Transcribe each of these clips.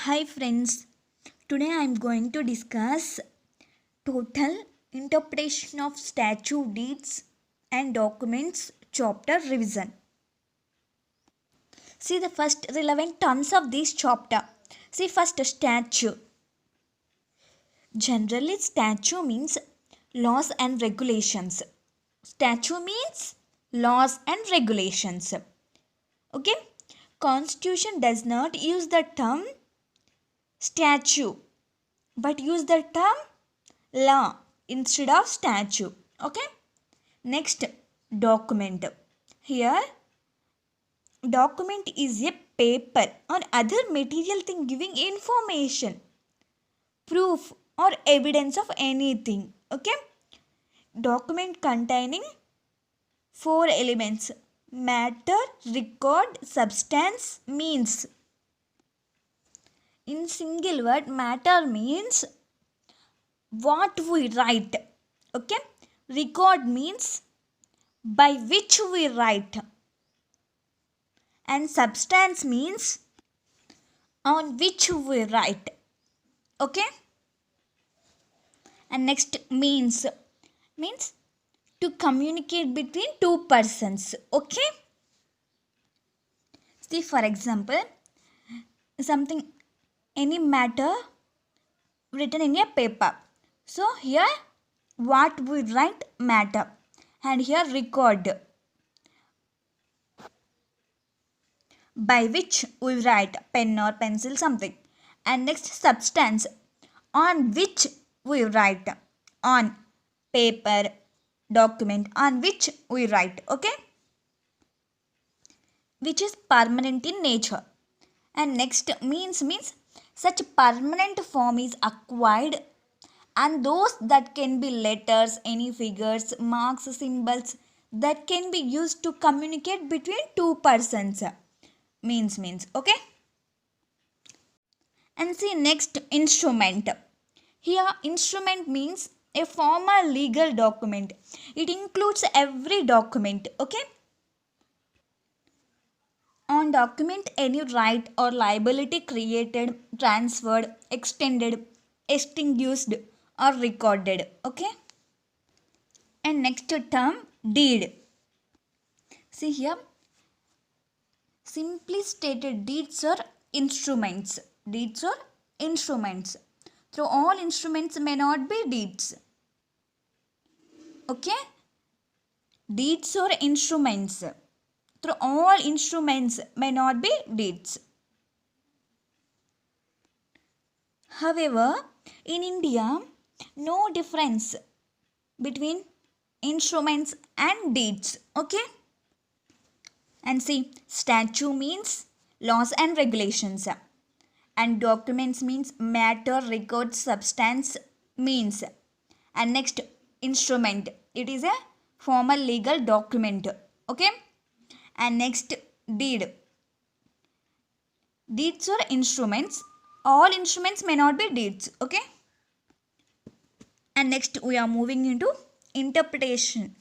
Hi friends, today I am going to discuss total interpretation of statute deeds and documents chapter revision. See the first relevant terms of this chapter. See first statute. Generally statute means laws and regulations. Statute means laws and regulations. Okay? Constitution does not use the term statute but use the term law instead of statute. Okay, next document. Here document is a paper or other material thing giving information, proof or evidence of anything. Okay, document containing four elements: matter, record, substance, means. In single word, matter means what we write. Okay, record means by which we write, and substance means on which we write. Okay, and next means to communicate between two persons. Okay, see for example, something, any matter written in a paper. So here what we write, matter, and here record, by which we write, pen or pencil, something. And next substance, on which we write, on paper, document on which we write. Okay, which is permanent in nature. And next means such permanent form is acquired, and those that can be letters, any figures, marks, symbols that can be used to communicate between two persons. Means. Okay, and see next instrument. Here instrument means a formal legal document. It includes every document. Okay, on document any right or liability created, transferred, extended, extinguished or recorded. Okay, and next term deed. See here, simply stated, deeds or instruments. Deeds or instruments. Through all instruments may not be deeds. Okay, deeds or instruments. Through all instruments may not be deeds. However, in India, no difference between instruments and deeds. Okay, and see, statute means laws and regulations, and documents means matter, record, substance, means. And next instrument, it is a formal legal document. Okay, and next deed. Deeds or instruments, all instruments may not be deeds. Okay, and next we are moving into interpretation,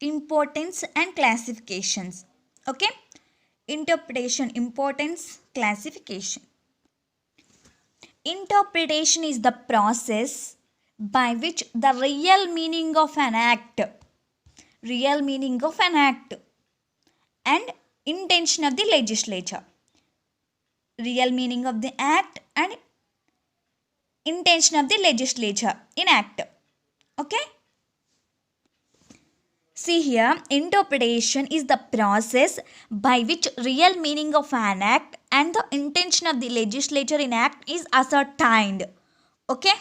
importance and classifications. Okay, interpretation, importance, classification. Interpretation is the process by which the real meaning of an act and intention of the legislature, real meaning of the act and intention of the legislature in act. Okay, see here, interpretation is the process by which real meaning of an act and the intention of the legislature in act is ascertained. Okay,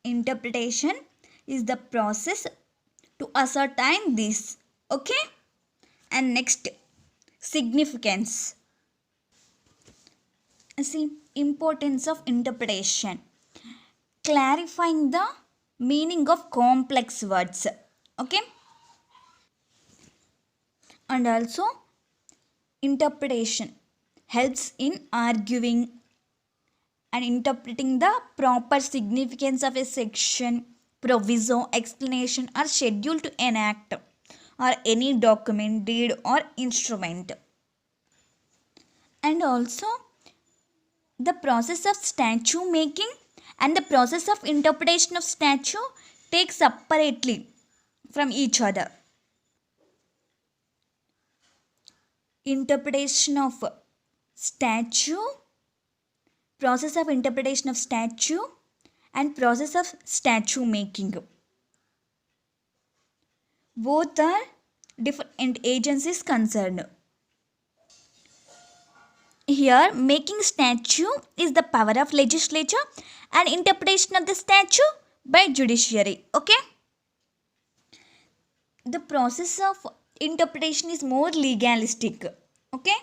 interpretation is the process to ascertain this. Okay, and next significance. See, importance of interpretation, clarifying the meaning of complex words. Okay, and also interpretation helps in arguing and interpreting the proper significance of a section, proviso, explanation or schedule to enact or any document, deed or instrument. And also the process of statute making and the process of interpretation of statute take separately from each other. Interpretation of statute, process of interpretation of statute, and process of statute making. Both are different agencies concerned. Here, making statute is the power of legislature and interpretation of the statute by judiciary. Okay? The process of interpretation is more legalistic. Okay?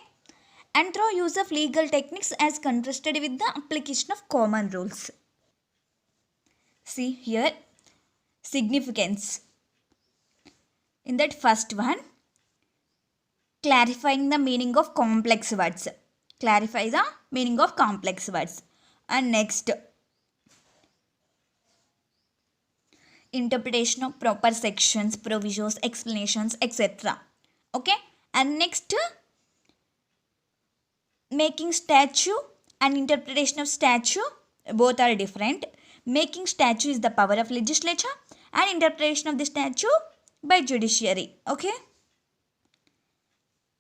And through use of legal techniques as contrasted with the application of common rules. See here, significance. In that first one, clarifying the meaning of complex words. Clarify the meaning of complex words. And next, interpretation of proper sections, provisions, explanations, etc. Okay? And next, making statute and interpretation of statute, both are different. Making statute is the power of legislature and interpretation of the statute by judiciary. Okay?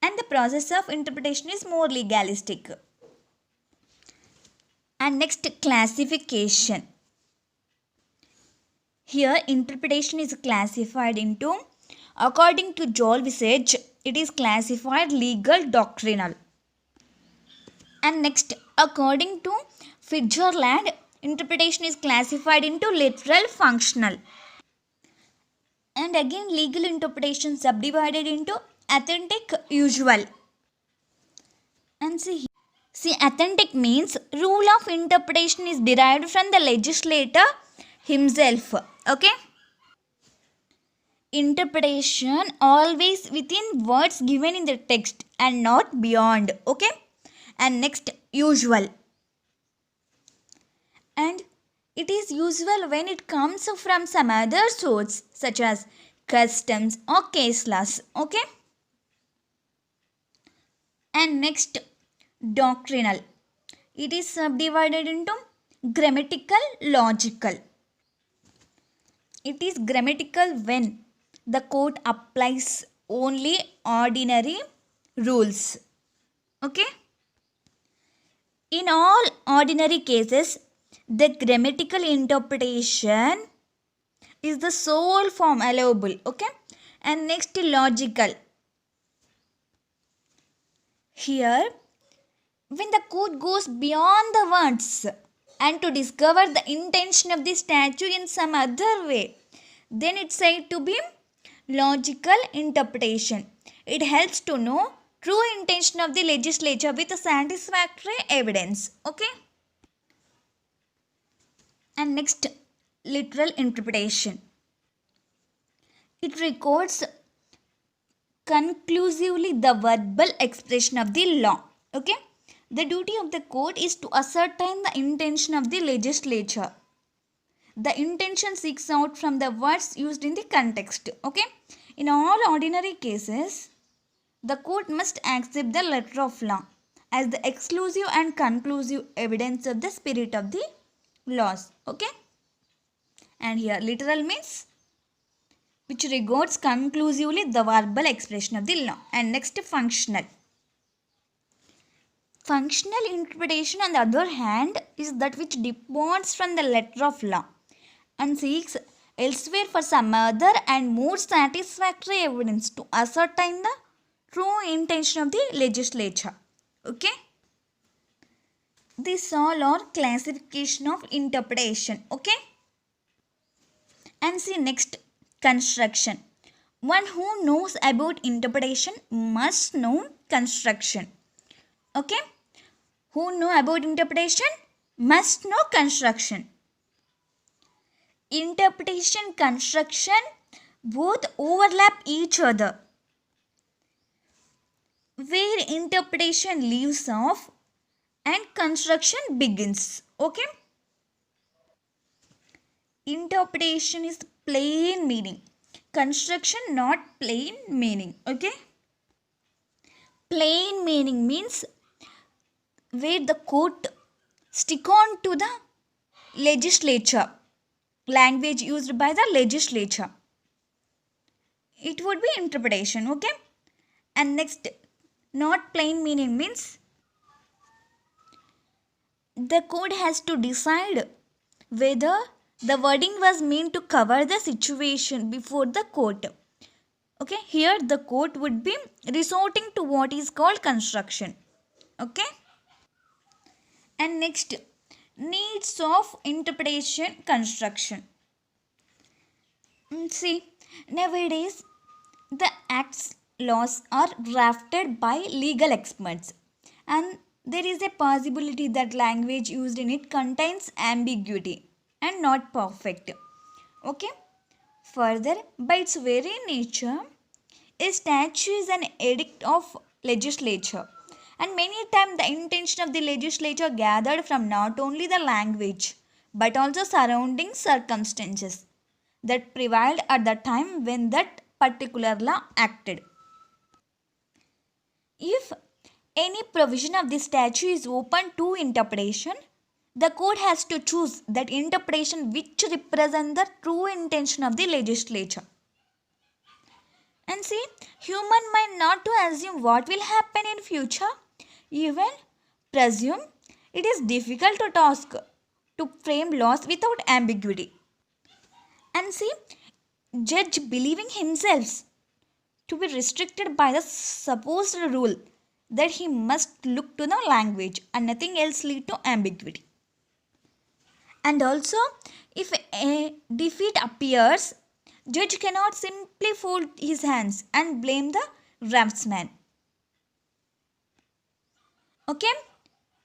And the process of interpretation is more legalistic. And next, classification. Here, interpretation is classified into, according to Joel Visage, it is classified legal doctrinal. And next, according to Fitzgerald, interpretation is classified into literal functional. And again, legal interpretation subdivided into authentic, usual. And see, authentic means rule of interpretation is derived from the legislator himself. Okay? Interpretation always within words given in the text and not beyond. Okay? And next, usual. And it is usual when it comes from some other source such as customs or case laws. Okay? And next, doctrinal. It is subdivided into grammatical, logical. It is grammatical when the court applies only ordinary rules. Okay? In all ordinary cases, the grammatical interpretation is the sole form allowable. Okay? And next, logical. Here, when the court goes beyond the words and to discover the intention of the statute in some other way, then it's said to be logical interpretation. It helps to know true intention of the legislature with satisfactory evidence. Okay? And next, literal interpretation. It records conclusively the verbal expression of the law. Okay? The duty of the court is to ascertain the intention of the legislature. The intention seeks out from the words used in the context. Okay? In all ordinary cases, the court must accept the letter of law as the exclusive and conclusive evidence of the spirit of the laws. Okay? And here literal means which regards conclusively the verbal expression of the law. And next, functional. Functional interpretation, on the other hand, is that which departs from the letter of law and seeks elsewhere for some other and more satisfactory evidence to ascertain the true intention of the legislature. Okay? These all are classification of interpretation. Okay? And see next, construction. One who knows about interpretation must know construction. Okay? Who know about interpretation must know construction. Interpretation, construction both overlap each other. Where interpretation leaves off and construction begins. Okay? Interpretation is plain meaning. Construction not plain meaning. Okay? Plain meaning means where the court stick on to the legislature, language used by the legislature. It would be interpretation, okay? And next, not plain meaning means the court has to decide whether the wording was meant to cover the situation before the court. Okay, here the court would be resorting to what is called construction. Okay, and next, needs of interpretation construction. See, nowadays the acts laws are drafted by legal experts, and there is a possibility that language used in it contains ambiguity and not perfect. Okay, further, by its very nature, a statute is an edict of legislature, and many times the intention of the legislature gathered from not only the language but also surrounding circumstances that prevailed at the time when that particular law acted. If any provision of the statute is open to interpretation, the court has to choose that interpretation which represents the true intention of the legislature. And see, human mind not to assume what will happen in future, even presume it is difficult to task to frame laws without ambiguity. And see, judge believing himself to be restricted by the supposed rule that he must look to the language and nothing else lead to ambiguity. And also, if a defeat appears, judge cannot simply fold his hands and blame the draftsman. Okay?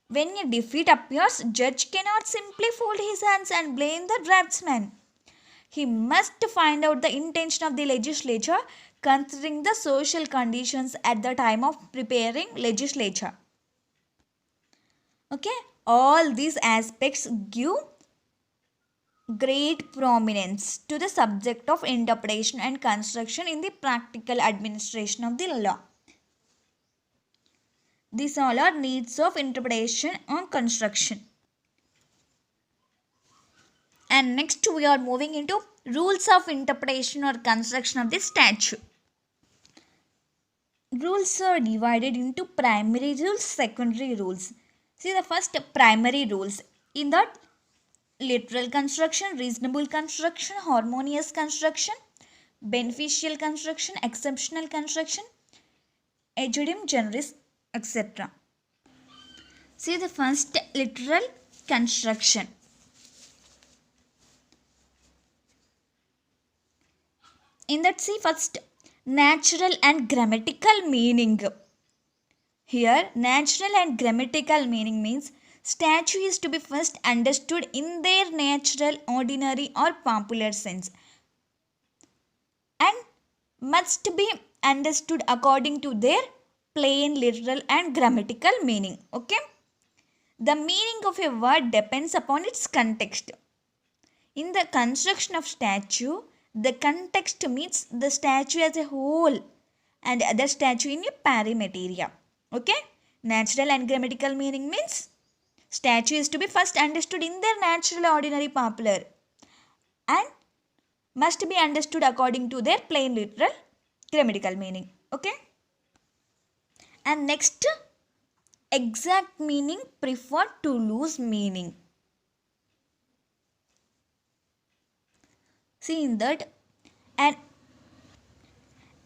When a defeat appears, judge cannot simply fold his hands and blame the draftsman. He must find out the intention of the legislature considering the social conditions at the time of preparing legislature. Okay? All these aspects give great prominence to the subject of interpretation and construction in the practical administration of the law. These all are needs of interpretation or construction. And next we are moving into rules of interpretation or construction of the statute. Rules are divided into primary rules, secondary rules. See the first primary rules. In that, literal construction, reasonable construction, harmonious construction, beneficial construction, exceptional construction, egedim generis, etc. See the first literal construction. In that, see first natural and grammatical meaning. Here, natural and grammatical meaning means statute is to be first understood in their natural, ordinary or popular sense and must be understood according to their plain, literal and grammatical meaning. Okay? The meaning of a word depends upon its context. In the construction of statute, the context means the statute as a whole and other statute in a perimeteria. Okay? Natural and grammatical meaning means statute is to be first understood in their natural, ordinary, popular and must be understood according to their plain, literal, grammatical meaning. Okay? And next, exact meaning preferred to loose meaning. See in that, and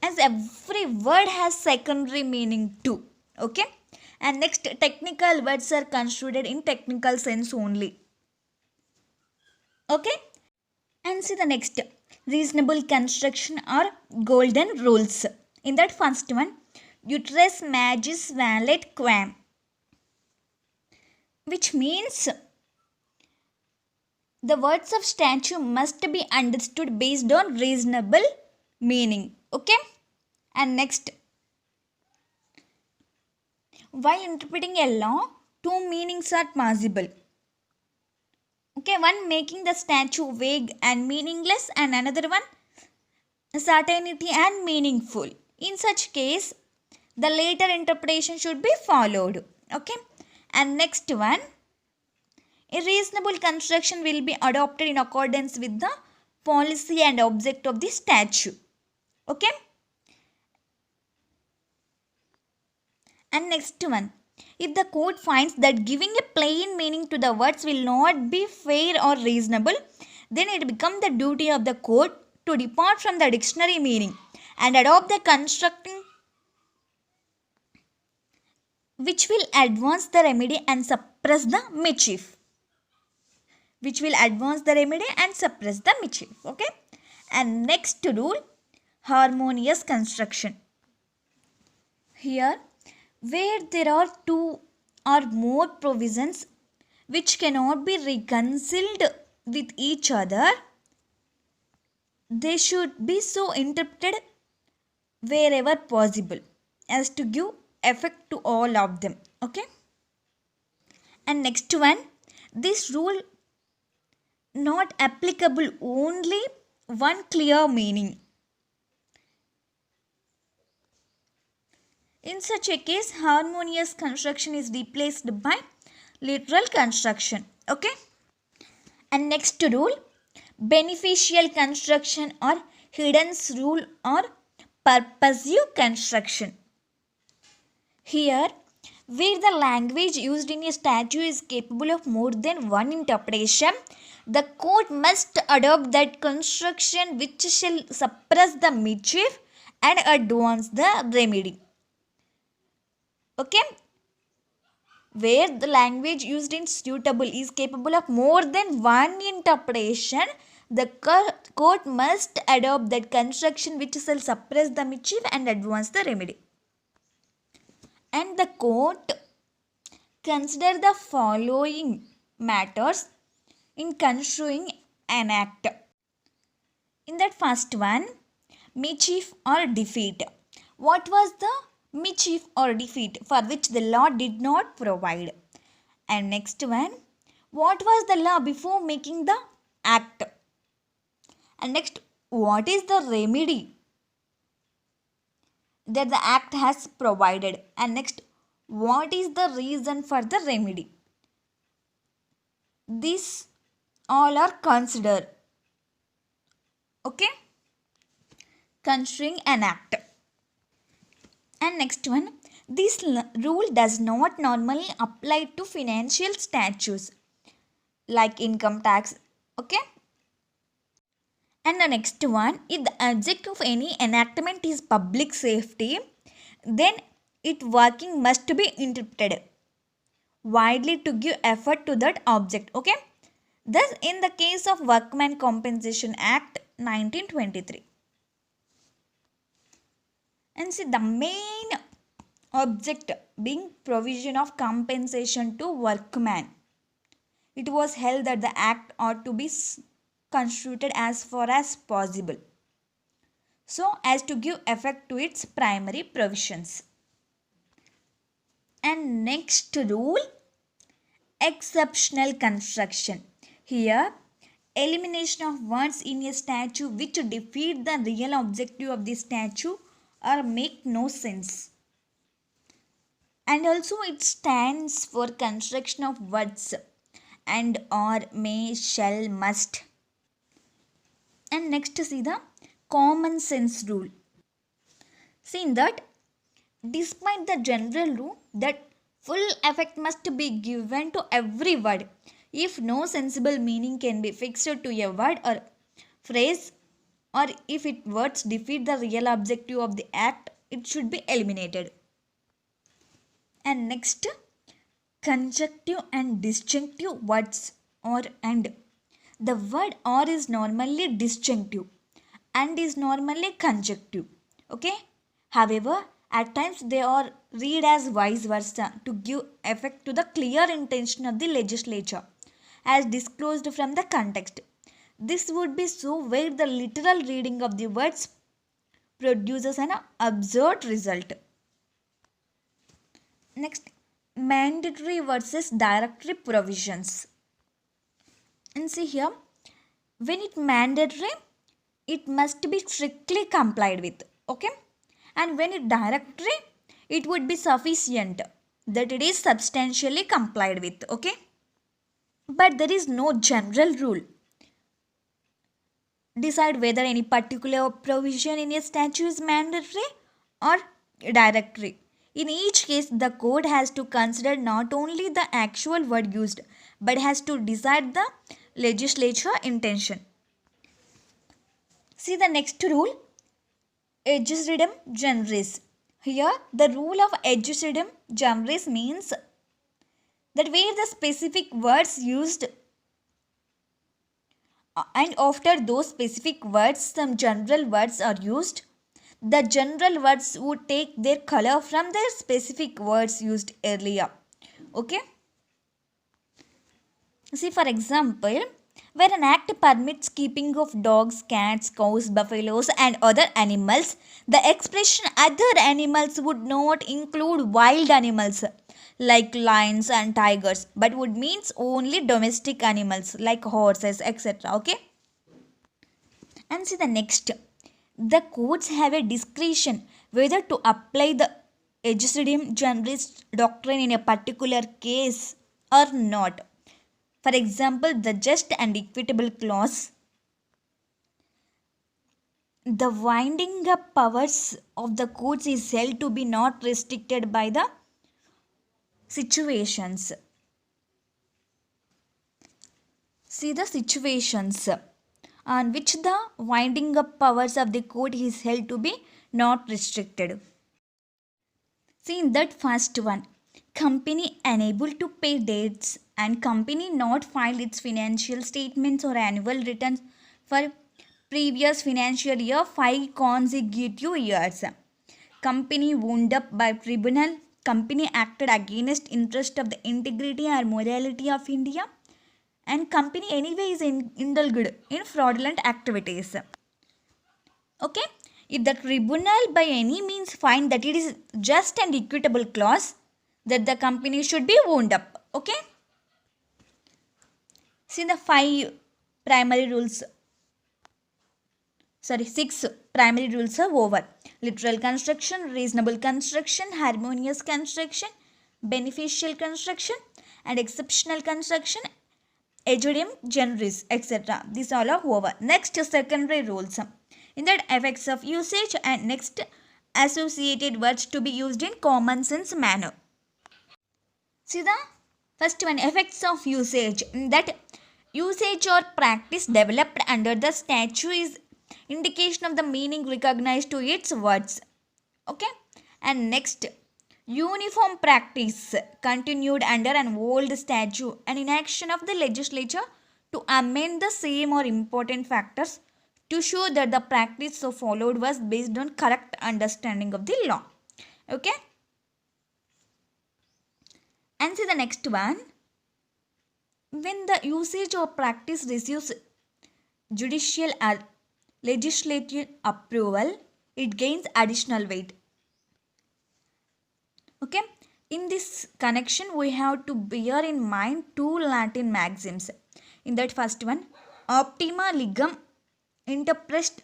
as every word has secondary meaning too. Okay? And next, technical words are construed in technical sense only. Okay? And see the next, reasonable construction or golden rules. In that first one, uterus magis valet quam, which means the words of statute must be understood based on reasonable meaning. Okay? And next, while interpreting a law, two meanings are possible. Okay, one making the statute vague and meaningless and another one certainty and meaningful. In such case, the later interpretation should be followed. Okay? And next one, a reasonable construction will be adopted in accordance with the policy and object of the statute. Okay. And next one, if the court finds that giving a plain meaning to the words will not be fair or reasonable, then it becomes the duty of the court to depart from the dictionary meaning and adopt the constructing which will advance the remedy and suppress the mischief. Which will advance the remedy and suppress the mischief. Okay. And next rule, harmonious construction. Here, where there are two or more provisions which cannot be reconciled with each other, they should be so interpreted wherever possible as to give effect to all of them. Okay. And next one, this rule not applicable only one clear meaning. In such a case, harmonious construction is replaced by literal construction. Okay. And next rule, beneficial construction or hidden rule or purposive construction. Here, where the language used in a statute is capable of more than one interpretation, the court must adopt that construction which shall suppress the mischief and advance the remedy. Okay. Where the language used in suitable is capable of more than one interpretation, the court must adopt that construction which shall suppress the mischief and advance the remedy. And the court consider the following matters in construing an act. In that first one, mischief or defeat. What was the mischief or defeat for which the law did not provide? And next one, what was the law before making the act? And next, what is the remedy that the act has provided? And next, what is the reason for the remedy? These all are considered. Okay. Construing an act. And next one, this rule does not normally apply to financial statutes like income tax. Okay. And the next one, if the object of any enactment is public safety, then its working must be interpreted widely to give effect to that object. Okay. Thus, in the case of Workman Compensation Act 1923. And see, the main object being provision of compensation to workman. It was held that the act ought to be construed as far as possible, so as to give effect to its primary provisions. And next rule, exceptional construction. Here, elimination of words in a statute which defeat the real objective of the statute or make no sense. And also it stands for construction of words and or may, shall, must. And next see the common sense rule. See in that, despite the general rule that full effect must be given to every word, if no sensible meaning can be fixed to a word or phrase, or if its words defeat the real objective of the act, it should be eliminated. And next, conjunctive and disjunctive words or and. The word or is normally disjunctive and is normally conjunctive. Okay. However, at times they are read as vice versa to give effect to the clear intention of the legislature as disclosed from the context. This would be so where the literal reading of the words produces an absurd result. Next, mandatory versus directory provisions. And see here, when it mandatory, it must be strictly complied with. Okay. And when it directory, it would be sufficient that it is substantially complied with. Okay, but there is no general rule decide whether any particular provision in a statute is mandatory or directory. In each case, the code has to consider not only the actual word used but has to decide the legislature intention. See the next rule, Aegis generis. Here, the rule of Aegis generis means that where the specific words used and after those specific words some general words are used, the general words would take their color from their specific words used earlier. Okay, see for example, where an act permits keeping of dogs, cats, cows, buffaloes and other animals, the expression other animals would not include wild animals like lions and tigers but would means only domestic animals like horses, etc. Okay, and see the next, the courts have a discretion whether to apply the Aegis generis doctrine in a particular case or not. For example, the just and equitable clause, the winding up powers of the courts is held to be not restricted by the situations. See the situations on which the winding up powers of the court is held to be not restricted. See in that first one, company unable to pay debts and company not filed its financial statements or annual returns for previous financial year 5 consecutive years. Company wound up by tribunal. Company acted against interest of the integrity or morality of India. And company anyway is indulged in fraudulent activities. Okay, if the tribunal by any means find that it is just and equitable clause, that the company should be wound up. Okay, see the six primary rules are over: literal construction, reasonable construction, harmonious construction, beneficial construction and exceptional construction, Aegis generis, etc. These all are over. Next, secondary rules. In that, effects of usage and next associated words to be used in common sense manner. See the first one, effects of usage. That usage or practice developed under the statute is indication of the meaning recognized to its words. Okay, and next, uniform practice continued under an old statute and inaction of the legislature to amend the same or important factors to show that the practice so followed was based on correct understanding of the law. Okay, and see the next one, when the usage or practice receives judicial or legislative approval, it gains additional weight. Okay, in this connection we have to bear in mind two Latin maxims. In that first one, optima legum interpret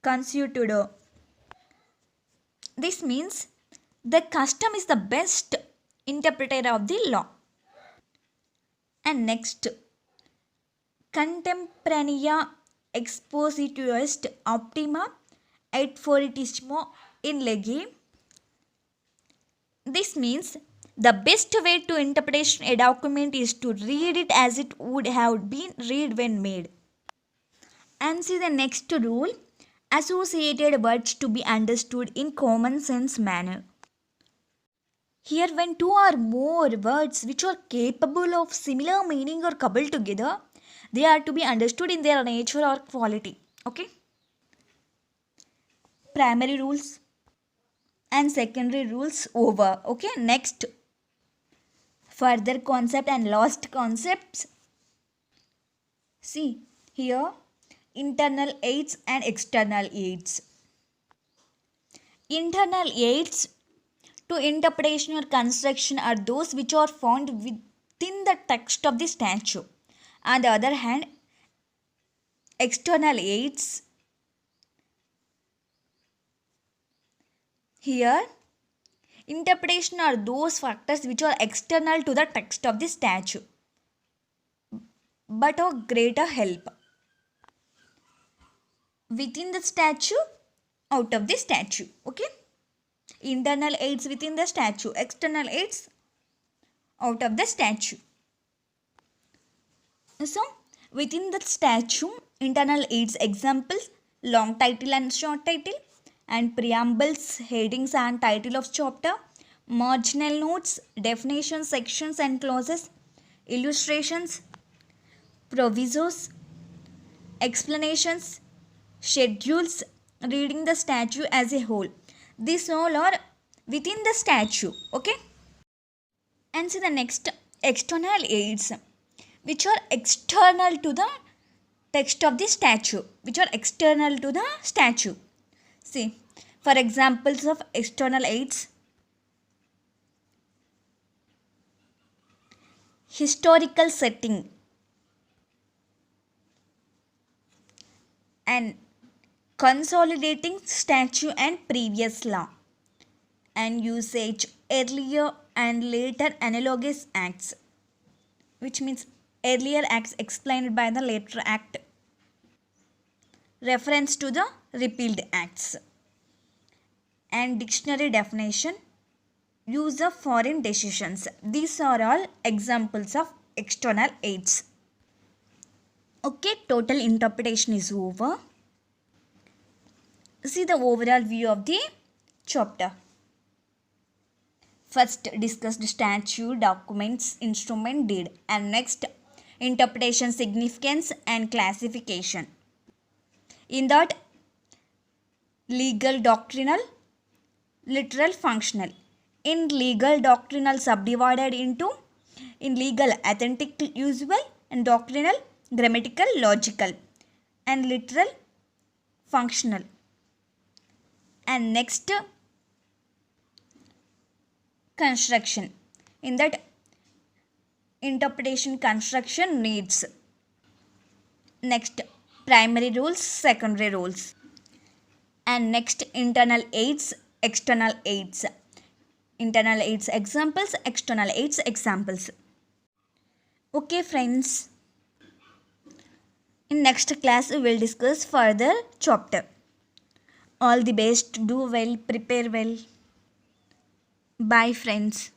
consuetudo. This means the custom is the best interpreter of the law. And next, contemporanea expositio est optima et foritissimo in lege. This means the best way to interpret a document is to read it as it would have been read when made. And see the next rule, associated words to be understood in common sense manner. Here when two or more words which are capable of similar meaning are coupled together, they are to be understood in their nature or quality. Okay. Primary rules and secondary rules over. Okay, next, further concept and lost concepts. See here, internal aids and external aids. Internal aids to interpretation or construction are those which are found within the text of the statute. On the other hand, external aids here Interpretation are those factors which are external to the text of the statute but of greater help within the statute, out of the statute. Okay, internal aids within the statute, external aids out of the statute. So within the statute, internal aids examples: long title and short title, and preambles, headings and title of chapter, marginal notes, definitions, sections and clauses, illustrations, provisos, explanations, schedules, reading the statute as a whole. These all are within the statute. Okay. And so the next, external aids, which are external to the text of the statute, which are external to the statute. See, for examples of external aids: historical setting and consolidating statute and previous law, and usage earlier and later analogous acts, which means earlier acts explained by the later act, reference to the repealed acts, and dictionary definition, use of foreign decisions. These are all examples of external aids. Okay, total interpretation is over. See the overall view of the chapter. First discussed statute, documents, instrument, deed, and next interpretation, significance and classification. In that, legal, doctrinal, literal, functional. In legal, doctrinal subdivided into in legal, authentic, usable, and doctrinal, grammatical, logical, and literal, functional. And next, construction. In that, interpretation, construction, needs. Next, primary rules, secondary rules. And next, internal aids, external aids. Internal aids examples, external aids examples. Okay friends, in next class we will discuss further chapter. All the best, do well, prepare well. Bye friends.